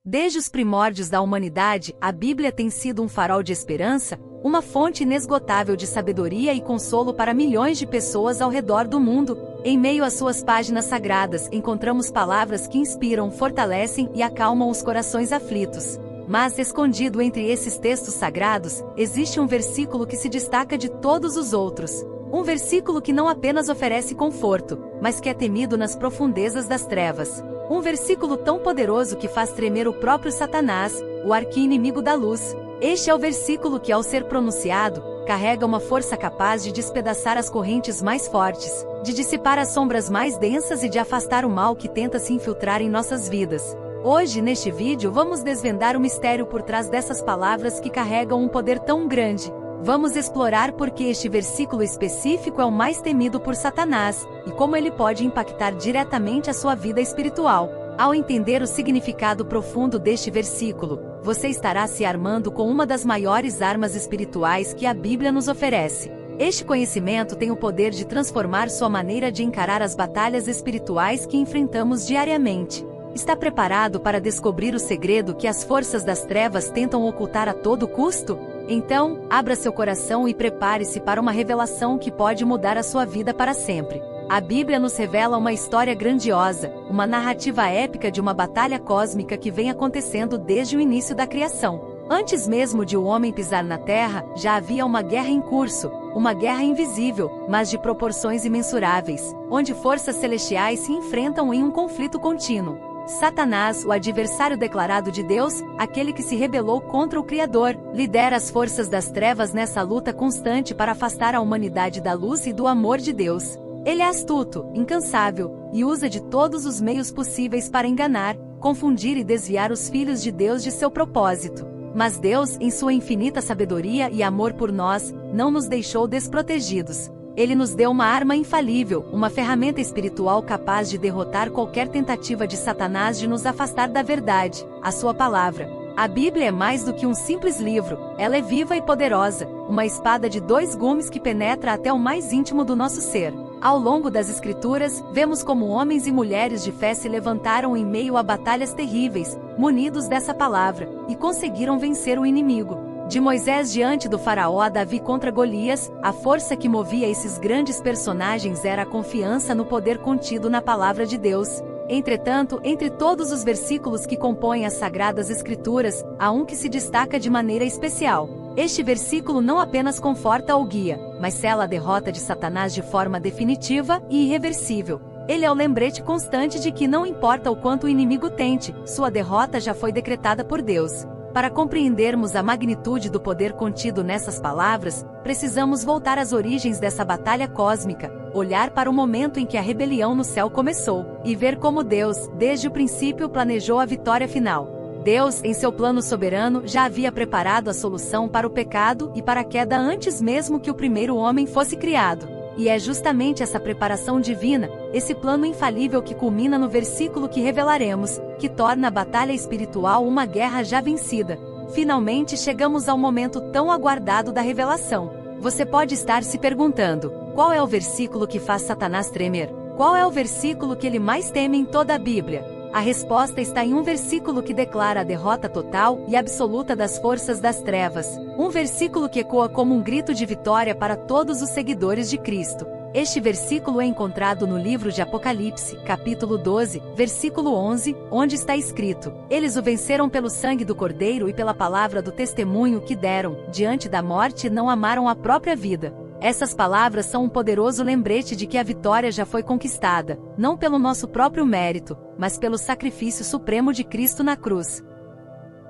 Desde os primórdios da humanidade, a Bíblia tem sido um farol de esperança, uma fonte inesgotável de sabedoria e consolo para milhões de pessoas ao redor do mundo. Em meio às suas páginas sagradas, encontramos palavras que inspiram, fortalecem e acalmam os corações aflitos. Mas, escondido entre esses textos sagrados, existe um versículo que se destaca de todos os outros. Um versículo que não apenas oferece conforto, mas que é temido nas profundezas das trevas. Um versículo tão poderoso que faz tremer o próprio Satanás, o arqui-inimigo da luz. Este é o versículo que, ao ser pronunciado, carrega uma força capaz de despedaçar as correntes mais fortes, de dissipar as sombras mais densas e de afastar o mal que tenta se infiltrar em nossas vidas. Hoje, neste vídeo, vamos desvendar o mistério por trás dessas palavras que carregam um poder tão grande. Vamos explorar por que este versículo específico é o mais temido por Satanás, e como ele pode impactar diretamente a sua vida espiritual. Ao entender o significado profundo deste versículo, você estará se armando com uma das maiores armas espirituais que a Bíblia nos oferece. Este conhecimento tem o poder de transformar sua maneira de encarar as batalhas espirituais que enfrentamos diariamente. Está preparado para descobrir o segredo que as forças das trevas tentam ocultar a todo custo? Então, abra seu coração e prepare-se para uma revelação que pode mudar a sua vida para sempre. A Bíblia nos revela uma história grandiosa, uma narrativa épica de uma batalha cósmica que vem acontecendo desde o início da criação. Antes mesmo de o homem pisar na Terra, já havia uma guerra em curso, uma guerra invisível, mas de proporções imensuráveis, onde forças celestiais se enfrentam em um conflito contínuo. Satanás, o adversário declarado de Deus, aquele que se rebelou contra o Criador, lidera as forças das trevas nessa luta constante para afastar a humanidade da luz e do amor de Deus. Ele é astuto, incansável, e usa de todos os meios possíveis para enganar, confundir e desviar os filhos de Deus de seu propósito. Mas Deus, em sua infinita sabedoria e amor por nós, não nos deixou desprotegidos. Ele nos deu uma arma infalível, uma ferramenta espiritual capaz de derrotar qualquer tentativa de Satanás de nos afastar da verdade, a sua palavra. A Bíblia é mais do que um simples livro, ela é viva e poderosa, uma espada de dois gumes que penetra até o mais íntimo do nosso ser. Ao longo das Escrituras, vemos como homens e mulheres de fé se levantaram em meio a batalhas terríveis, munidos dessa palavra, e conseguiram vencer o inimigo. De Moisés diante do faraó a Davi contra Golias, a força que movia esses grandes personagens era a confiança no poder contido na palavra de Deus. Entretanto, entre todos os versículos que compõem as Sagradas Escrituras, há um que se destaca de maneira especial. Este versículo não apenas conforta ou guia, mas sela a derrota de Satanás de forma definitiva e irreversível. Ele é o lembrete constante de que não importa o quanto o inimigo tente, sua derrota já foi decretada por Deus. Para compreendermos a magnitude do poder contido nessas palavras, precisamos voltar às origens dessa batalha cósmica, olhar para o momento em que a rebelião no céu começou, e ver como Deus, desde o princípio, planejou a vitória final. Deus, em seu plano soberano, já havia preparado a solução para o pecado e para a queda antes mesmo que o primeiro homem fosse criado. E é justamente essa preparação divina, esse plano infalível que culmina no versículo que revelaremos, que torna a batalha espiritual uma guerra já vencida. Finalmente chegamos ao momento tão aguardado da revelação. Você pode estar se perguntando, qual é o versículo que faz Satanás tremer? Qual é o versículo que ele mais teme em toda a Bíblia? A resposta está em um versículo que declara a derrota total e absoluta das forças das trevas. Um versículo que ecoa como um grito de vitória para todos os seguidores de Cristo. Este versículo é encontrado no livro de Apocalipse, capítulo 12, versículo 11, onde está escrito: Eles o venceram pelo sangue do Cordeiro e pela palavra do testemunho que deram, diante da morte não amaram a própria vida. Essas palavras são um poderoso lembrete de que a vitória já foi conquistada, não pelo nosso próprio mérito, mas pelo sacrifício supremo de Cristo na cruz.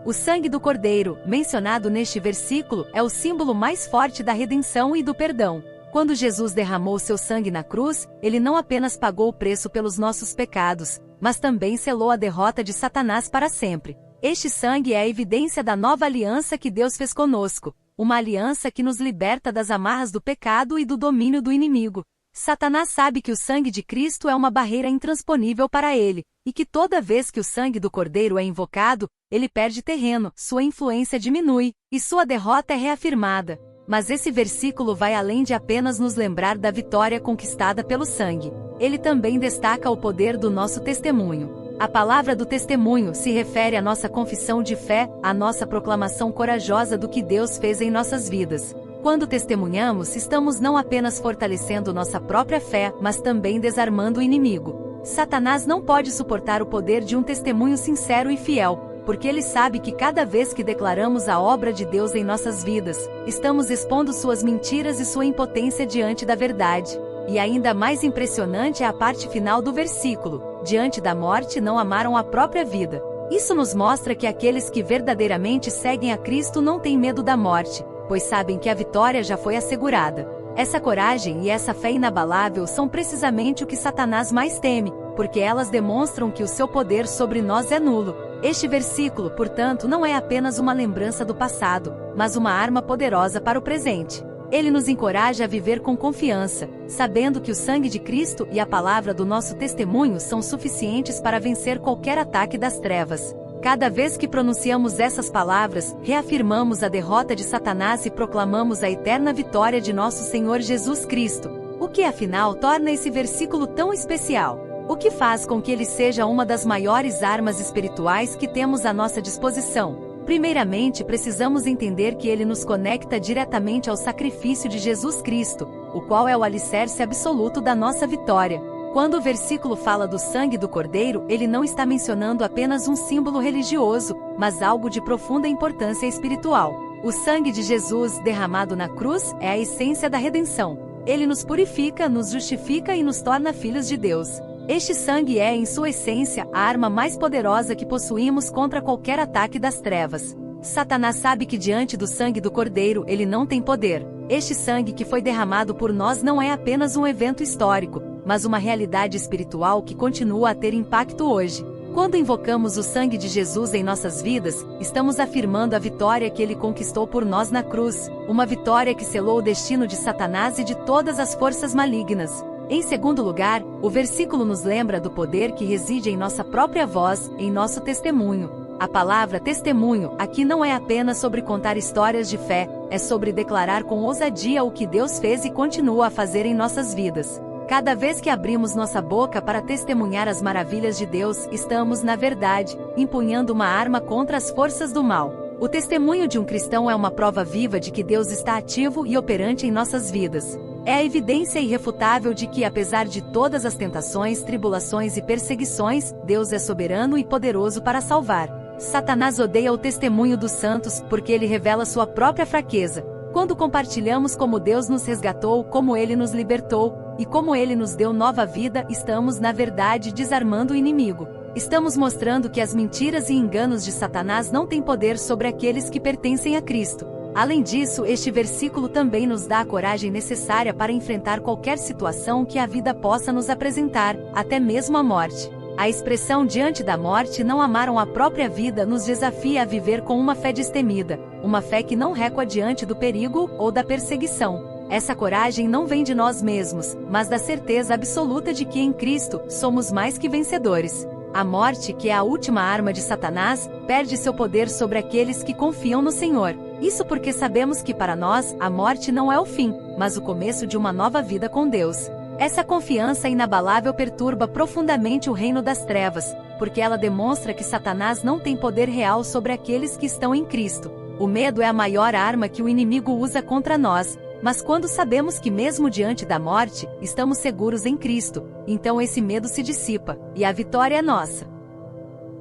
O sangue do Cordeiro, mencionado neste versículo, é o símbolo mais forte da redenção e do perdão. Quando Jesus derramou seu sangue na cruz, ele não apenas pagou o preço pelos nossos pecados, mas também selou a derrota de Satanás para sempre. Este sangue é a evidência da nova aliança que Deus fez conosco, uma aliança que nos liberta das amarras do pecado e do domínio do inimigo. Satanás sabe que o sangue de Cristo é uma barreira intransponível para ele, e que toda vez que o sangue do Cordeiro é invocado, ele perde terreno, sua influência diminui, e sua derrota é reafirmada. Mas esse versículo vai além de apenas nos lembrar da vitória conquistada pelo sangue. Ele também destaca o poder do nosso testemunho. A palavra do testemunho se refere à nossa confissão de fé, à nossa proclamação corajosa do que Deus fez em nossas vidas. Quando testemunhamos, estamos não apenas fortalecendo nossa própria fé, mas também desarmando o inimigo. Satanás não pode suportar o poder de um testemunho sincero e fiel, porque ele sabe que cada vez que declaramos a obra de Deus em nossas vidas, estamos expondo suas mentiras e sua impotência diante da verdade. E ainda mais impressionante é a parte final do versículo: diante da morte não amaram a própria vida. Isso nos mostra que aqueles que verdadeiramente seguem a Cristo não têm medo da morte, pois sabem que a vitória já foi assegurada. Essa coragem e essa fé inabalável são precisamente o que Satanás mais teme, porque elas demonstram que o seu poder sobre nós é nulo. Este versículo, portanto, não é apenas uma lembrança do passado, mas uma arma poderosa para o presente. Ele nos encoraja a viver com confiança, sabendo que o sangue de Cristo e a palavra do nosso testemunho são suficientes para vencer qualquer ataque das trevas. Cada vez que pronunciamos essas palavras, reafirmamos a derrota de Satanás e proclamamos a eterna vitória de nosso Senhor Jesus Cristo. O que afinal torna esse versículo tão especial? O que faz com que ele seja uma das maiores armas espirituais que temos à nossa disposição? Primeiramente, precisamos entender que ele nos conecta diretamente ao sacrifício de Jesus Cristo, o qual é o alicerce absoluto da nossa vitória. Quando o versículo fala do sangue do Cordeiro, ele não está mencionando apenas um símbolo religioso, mas algo de profunda importância espiritual. O sangue de Jesus derramado na cruz é a essência da redenção. Ele nos purifica, nos justifica e nos torna filhos de Deus. Este sangue é, em sua essência, a arma mais poderosa que possuímos contra qualquer ataque das trevas. Satanás sabe que diante do sangue do Cordeiro ele não tem poder. Este sangue que foi derramado por nós não é apenas um evento histórico, mas uma realidade espiritual que continua a ter impacto hoje. Quando invocamos o sangue de Jesus em nossas vidas, estamos afirmando a vitória que ele conquistou por nós na cruz, uma vitória que selou o destino de Satanás e de todas as forças malignas. Em segundo lugar, o versículo nos lembra do poder que reside em nossa própria voz, em nosso testemunho. A palavra testemunho aqui não é apenas sobre contar histórias de fé, é sobre declarar com ousadia o que Deus fez e continua a fazer em nossas vidas. Cada vez que abrimos nossa boca para testemunhar as maravilhas de Deus, estamos, na verdade, empunhando uma arma contra as forças do mal. O testemunho de um cristão é uma prova viva de que Deus está ativo e operante em nossas vidas. É a evidência irrefutável de que, apesar de todas as tentações, tribulações e perseguições, Deus é soberano e poderoso para salvar. Satanás odeia o testemunho dos santos, porque ele revela sua própria fraqueza. Quando compartilhamos como Deus nos resgatou, como ele nos libertou, e como ele nos deu nova vida, estamos, na verdade, desarmando o inimigo. Estamos mostrando que as mentiras e enganos de Satanás não têm poder sobre aqueles que pertencem a Cristo. Além disso, este versículo também nos dá a coragem necessária para enfrentar qualquer situação que a vida possa nos apresentar, até mesmo a morte. A expressão diante da morte não amaram a própria vida nos desafia a viver com uma fé destemida, uma fé que não recua diante do perigo ou da perseguição. Essa coragem não vem de nós mesmos, mas da certeza absoluta de que em Cristo somos mais que vencedores. A morte, que é a última arma de Satanás, perde seu poder sobre aqueles que confiam no Senhor. Isso porque sabemos que para nós, a morte não é o fim, mas o começo de uma nova vida com Deus. Essa confiança inabalável perturba profundamente o reino das trevas, porque ela demonstra que Satanás não tem poder real sobre aqueles que estão em Cristo. O medo é a maior arma que o inimigo usa contra nós, mas quando sabemos que mesmo diante da morte, estamos seguros em Cristo, então esse medo se dissipa, e a vitória é nossa.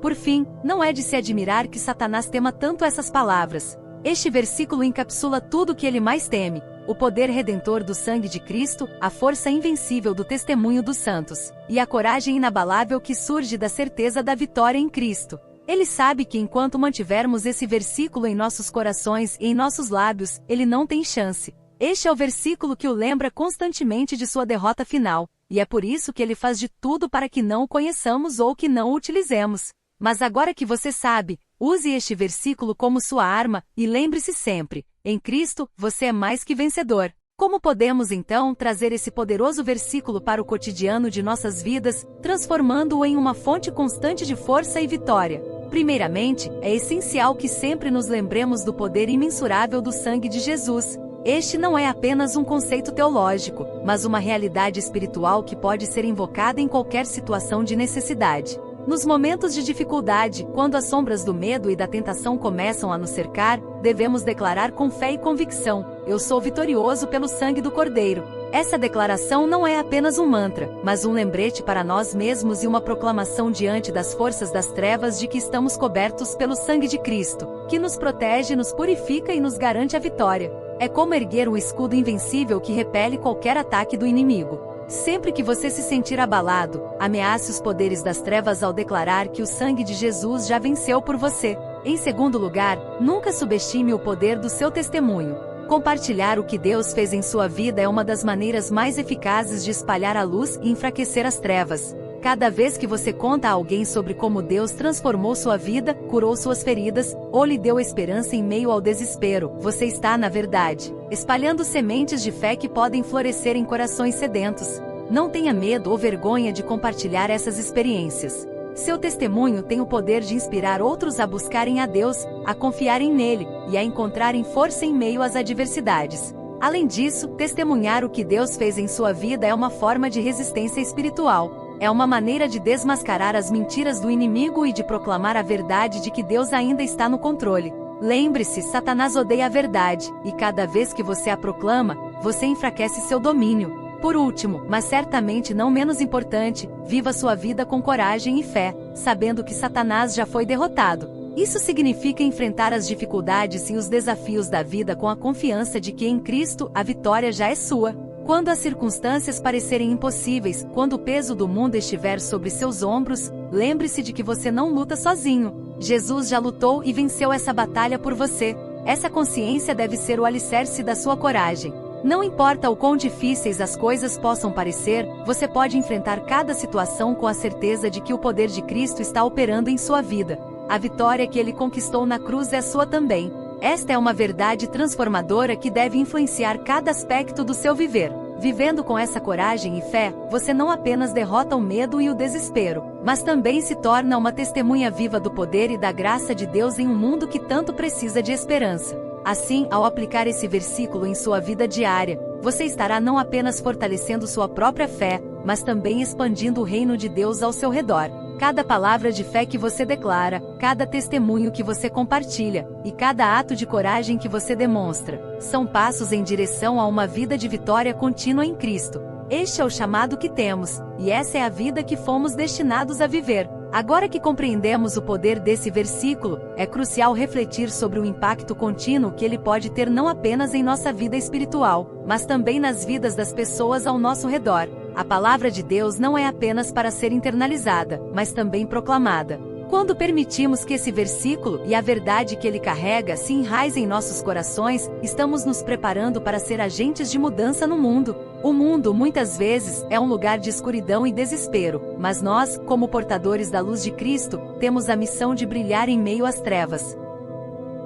Por fim, não é de se admirar que Satanás tema tanto essas palavras. Este versículo encapsula tudo o que ele mais teme: o poder redentor do sangue de Cristo, a força invencível do testemunho dos santos, e a coragem inabalável que surge da certeza da vitória em Cristo. Ele sabe que enquanto mantivermos esse versículo em nossos corações e em nossos lábios, ele não tem chance. Este é o versículo que o lembra constantemente de sua derrota final, e é por isso que ele faz de tudo para que não o conheçamos ou que não o utilizemos. Mas agora que você sabe, use este versículo como sua arma, e lembre-se sempre: em Cristo, você é mais que vencedor. Como podemos então trazer esse poderoso versículo para o cotidiano de nossas vidas, transformando-o em uma fonte constante de força e vitória? Primeiramente, é essencial que sempre nos lembremos do poder imensurável do sangue de Jesus. Este não é apenas um conceito teológico, mas uma realidade espiritual que pode ser invocada em qualquer situação de necessidade. Nos momentos de dificuldade, quando as sombras do medo e da tentação começam a nos cercar, devemos declarar com fé e convicção: eu sou vitorioso pelo sangue do Cordeiro. Essa declaração não é apenas um mantra, mas um lembrete para nós mesmos e uma proclamação diante das forças das trevas de que estamos cobertos pelo sangue de Cristo, que nos protege, nos purifica e nos garante a vitória. É como erguer um escudo invencível que repele qualquer ataque do inimigo. Sempre que você se sentir abalado, ameace os poderes das trevas ao declarar que o sangue de Jesus já venceu por você. Em segundo lugar, nunca subestime o poder do seu testemunho. Compartilhar o que Deus fez em sua vida é uma das maneiras mais eficazes de espalhar a luz e enfraquecer as trevas. Cada vez que você conta a alguém sobre como Deus transformou sua vida, curou suas feridas, ou lhe deu esperança em meio ao desespero, você está, na verdade, espalhando sementes de fé que podem florescer em corações sedentos. Não tenha medo ou vergonha de compartilhar essas experiências. Seu testemunho tem o poder de inspirar outros a buscarem a Deus, a confiarem nele, e a encontrarem força em meio às adversidades. Além disso, testemunhar o que Deus fez em sua vida é uma forma de resistência espiritual. É uma maneira de desmascarar as mentiras do inimigo e de proclamar a verdade de que Deus ainda está no controle. Lembre-se, Satanás odeia a verdade, e cada vez que você a proclama, você enfraquece seu domínio. Por último, mas certamente não menos importante, viva sua vida com coragem e fé, sabendo que Satanás já foi derrotado. Isso significa enfrentar as dificuldades e os desafios da vida com a confiança de que em Cristo a vitória já é sua. Quando as circunstâncias parecerem impossíveis, quando o peso do mundo estiver sobre seus ombros, lembre-se de que você não luta sozinho. Jesus já lutou e venceu essa batalha por você. Essa consciência deve ser o alicerce da sua coragem. Não importa o quão difíceis as coisas possam parecer, você pode enfrentar cada situação com a certeza de que o poder de Cristo está operando em sua vida. A vitória que ele conquistou na cruz é sua também. Esta é uma verdade transformadora que deve influenciar cada aspecto do seu viver. Vivendo com essa coragem e fé, você não apenas derrota o medo e o desespero, mas também se torna uma testemunha viva do poder e da graça de Deus em um mundo que tanto precisa de esperança. Assim, ao aplicar esse versículo em sua vida diária, você estará não apenas fortalecendo sua própria fé, mas também expandindo o reino de Deus ao seu redor. Cada palavra de fé que você declara, cada testemunho que você compartilha, e cada ato de coragem que você demonstra, são passos em direção a uma vida de vitória contínua em Cristo. Este é o chamado que temos, e essa é a vida que fomos destinados a viver. Agora que compreendemos o poder desse versículo, é crucial refletir sobre o impacto contínuo que ele pode ter não apenas em nossa vida espiritual, mas também nas vidas das pessoas ao nosso redor. A palavra de Deus não é apenas para ser internalizada, mas também proclamada. Quando permitimos que esse versículo e a verdade que ele carrega se enraizem em nossos corações, estamos nos preparando para ser agentes de mudança no mundo. O mundo, muitas vezes, é um lugar de escuridão e desespero, mas nós, como portadores da luz de Cristo, temos a missão de brilhar em meio às trevas.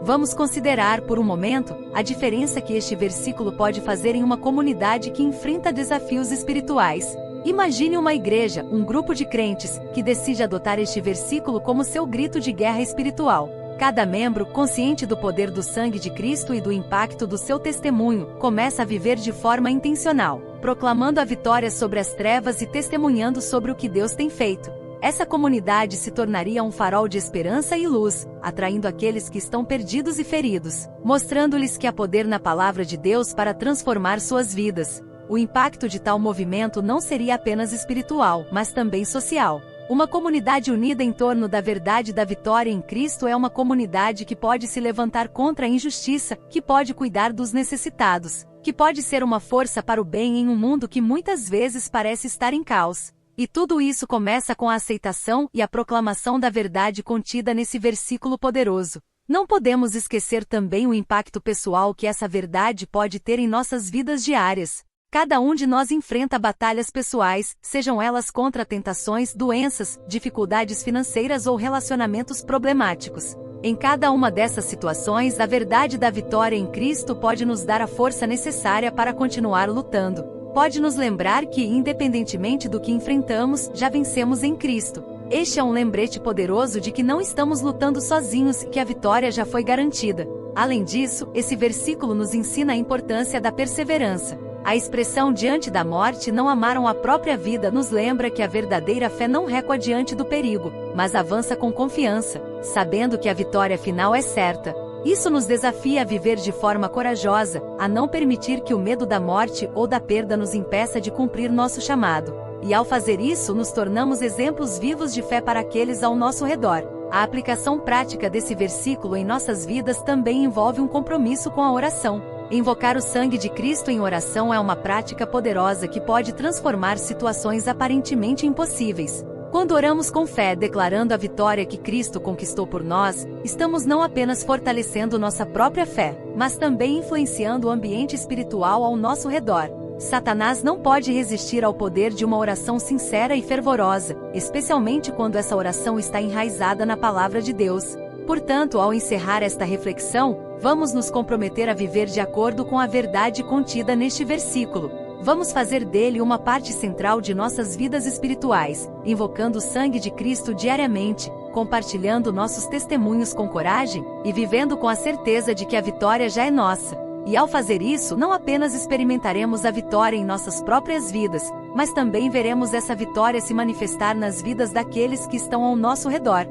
Vamos considerar, por um momento, a diferença que este versículo pode fazer em uma comunidade que enfrenta desafios espirituais. Imagine uma igreja, um grupo de crentes, que decide adotar este versículo como seu grito de guerra espiritual. Cada membro, consciente do poder do sangue de Cristo e do impacto do seu testemunho, começa a viver de forma intencional, proclamando a vitória sobre as trevas e testemunhando sobre o que Deus tem feito. Essa comunidade se tornaria um farol de esperança e luz, atraindo aqueles que estão perdidos e feridos, mostrando-lhes que há poder na palavra de Deus para transformar suas vidas. O impacto de tal movimento não seria apenas espiritual, mas também social. Uma comunidade unida em torno da verdade da vitória em Cristo é uma comunidade que pode se levantar contra a injustiça, que pode cuidar dos necessitados, que pode ser uma força para o bem em um mundo que muitas vezes parece estar em caos. E tudo isso começa com a aceitação e a proclamação da verdade contida nesse versículo poderoso. Não podemos esquecer também o impacto pessoal que essa verdade pode ter em nossas vidas diárias. Cada um de nós enfrenta batalhas pessoais, sejam elas contra tentações, doenças, dificuldades financeiras ou relacionamentos problemáticos. Em cada uma dessas situações, a verdade da vitória em Cristo pode nos dar a força necessária para continuar lutando. Pode nos lembrar que, independentemente do que enfrentamos, já vencemos em Cristo. Este é um lembrete poderoso de que não estamos lutando sozinhos e que a vitória já foi garantida. Além disso, esse versículo nos ensina a importância da perseverança. A expressão diante da morte não amaram a própria vida nos lembra que a verdadeira fé não recua diante do perigo, mas avança com confiança, sabendo que a vitória final é certa. Isso nos desafia a viver de forma corajosa, a não permitir que o medo da morte ou da perda nos impeça de cumprir nosso chamado. E ao fazer isso, nos tornamos exemplos vivos de fé para aqueles ao nosso redor. A aplicação prática desse versículo em nossas vidas também envolve um compromisso com a oração. Invocar o sangue de Cristo em oração é uma prática poderosa que pode transformar situações aparentemente impossíveis. Quando oramos com fé, declarando a vitória que Cristo conquistou por nós, estamos não apenas fortalecendo nossa própria fé, mas também influenciando o ambiente espiritual ao nosso redor. Satanás não pode resistir ao poder de uma oração sincera e fervorosa, especialmente quando essa oração está enraizada na palavra de Deus. Portanto, ao encerrar esta reflexão, vamos nos comprometer a viver de acordo com a verdade contida neste versículo. Vamos fazer dele uma parte central de nossas vidas espirituais, invocando o sangue de Cristo diariamente, compartilhando nossos testemunhos com coragem e vivendo com a certeza de que a vitória já é nossa. E ao fazer isso, não apenas experimentaremos a vitória em nossas próprias vidas, mas também veremos essa vitória se manifestar nas vidas daqueles que estão ao nosso redor.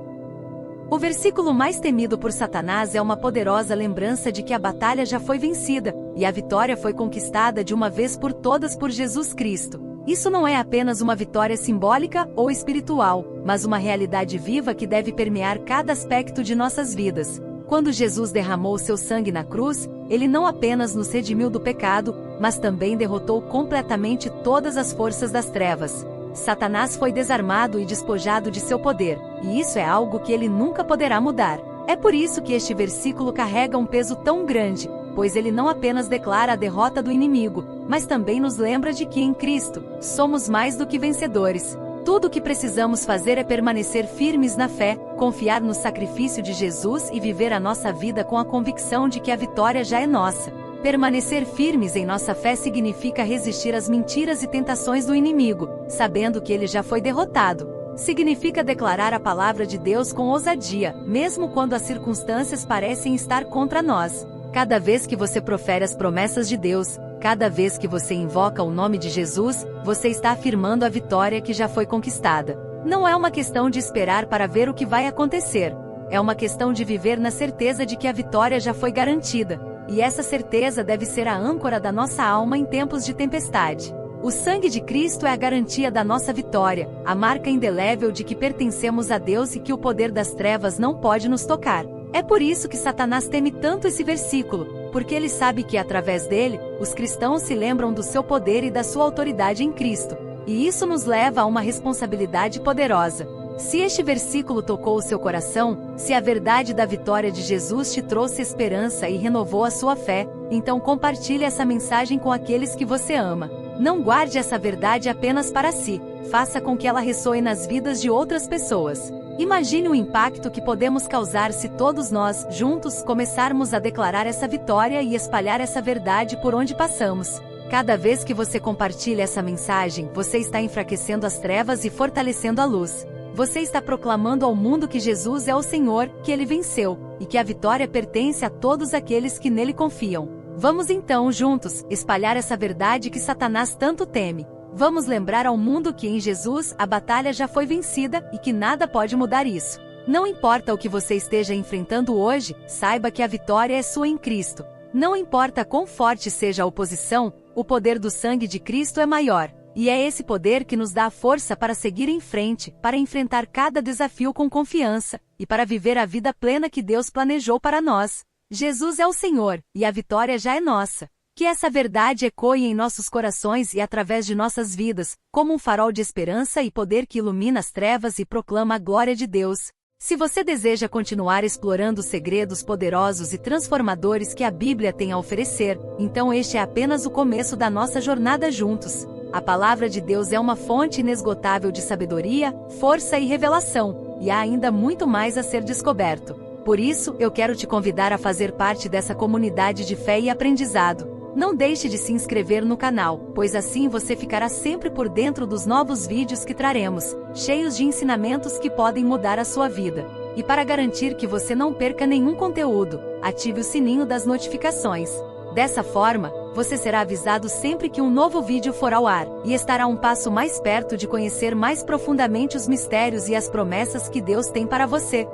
O versículo mais temido por Satanás é uma poderosa lembrança de que a batalha já foi vencida, e a vitória foi conquistada de uma vez por todas por Jesus Cristo. Isso não é apenas uma vitória simbólica ou espiritual, mas uma realidade viva que deve permear cada aspecto de nossas vidas. Quando Jesus derramou seu sangue na cruz, ele não apenas nos redimiu do pecado, mas também derrotou completamente todas as forças das trevas. Satanás foi desarmado e despojado de seu poder, e isso é algo que ele nunca poderá mudar. É por isso que este versículo carrega um peso tão grande, pois ele não apenas declara a derrota do inimigo, mas também nos lembra de que em Cristo, somos mais do que vencedores. Tudo o que precisamos fazer é permanecer firmes na fé, confiar no sacrifício de Jesus e viver a nossa vida com a convicção de que a vitória já é nossa. Permanecer firmes em nossa fé significa resistir às mentiras e tentações do inimigo, sabendo que ele já foi derrotado. Significa declarar a palavra de Deus com ousadia, mesmo quando as circunstâncias parecem estar contra nós. Cada vez que você profere as promessas de Deus, cada vez que você invoca o nome de Jesus, você está afirmando a vitória que já foi conquistada. Não é uma questão de esperar para ver o que vai acontecer. É uma questão de viver na certeza de que a vitória já foi garantida. E essa certeza deve ser a âncora da nossa alma em tempos de tempestade. O sangue de Cristo é a garantia da nossa vitória, a marca indelével de que pertencemos a Deus e que o poder das trevas não pode nos tocar. É por isso que Satanás teme tanto esse versículo, porque ele sabe que através dele, os cristãos se lembram do seu poder e da sua autoridade em Cristo. E isso nos leva a uma responsabilidade poderosa. Se este versículo tocou o seu coração, se a verdade da vitória de Jesus te trouxe esperança e renovou a sua fé, então compartilhe essa mensagem com aqueles que você ama. Não guarde essa verdade apenas para si, faça com que ela ressoe nas vidas de outras pessoas. Imagine o impacto que podemos causar se todos nós, juntos, começarmos a declarar essa vitória e espalhar essa verdade por onde passamos. Cada vez que você compartilha essa mensagem, você está enfraquecendo as trevas e fortalecendo a luz. Você está proclamando ao mundo que Jesus é o Senhor, que ele venceu, e que a vitória pertence a todos aqueles que nele confiam. Vamos então, juntos, espalhar essa verdade que Satanás tanto teme. Vamos lembrar ao mundo que em Jesus a batalha já foi vencida e que nada pode mudar isso. Não importa o que você esteja enfrentando hoje, saiba que a vitória é sua em Cristo. Não importa quão forte seja a oposição, o poder do sangue de Cristo é maior. E é esse poder que nos dá a força para seguir em frente, para enfrentar cada desafio com confiança, e para viver a vida plena que Deus planejou para nós. Jesus é o Senhor, e a vitória já é nossa. Que essa verdade ecoe em nossos corações e através de nossas vidas, como um farol de esperança e poder que ilumina as trevas e proclama a glória de Deus. Se você deseja continuar explorando os segredos poderosos e transformadores que a Bíblia tem a oferecer, então este é apenas o começo da nossa jornada juntos. A palavra de Deus é uma fonte inesgotável de sabedoria, força e revelação, e há ainda muito mais a ser descoberto. Por isso, eu quero te convidar a fazer parte dessa comunidade de fé e aprendizado. Não deixe de se inscrever no canal, pois assim você ficará sempre por dentro dos novos vídeos que traremos, cheios de ensinamentos que podem mudar a sua vida. E para garantir que você não perca nenhum conteúdo, ative o sininho das notificações. Dessa forma, você será avisado sempre que um novo vídeo for ao ar, e estará um passo mais perto de conhecer mais profundamente os mistérios e as promessas que Deus tem para você.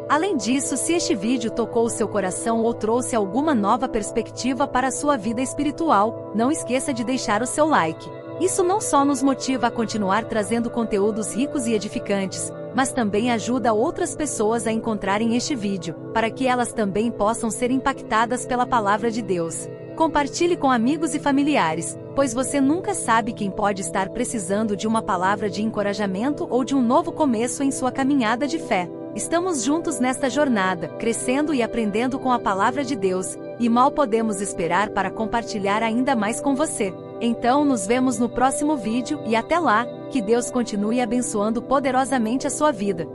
Além disso, se este vídeo tocou o seu coração ou trouxe alguma nova perspectiva para a sua vida espiritual, não esqueça de deixar o seu like. Isso não só nos motiva a continuar trazendo conteúdos ricos e edificantes, mas também ajuda outras pessoas a encontrarem este vídeo, para que elas também possam ser impactadas pela palavra de Deus. Compartilhe com amigos e familiares, pois você nunca sabe quem pode estar precisando de uma palavra de encorajamento ou de um novo começo em sua caminhada de fé. Estamos juntos nesta jornada, crescendo e aprendendo com a palavra de Deus, e mal podemos esperar para compartilhar ainda mais com você. Então nos vemos no próximo vídeo e até lá, que Deus continue abençoando poderosamente a sua vida.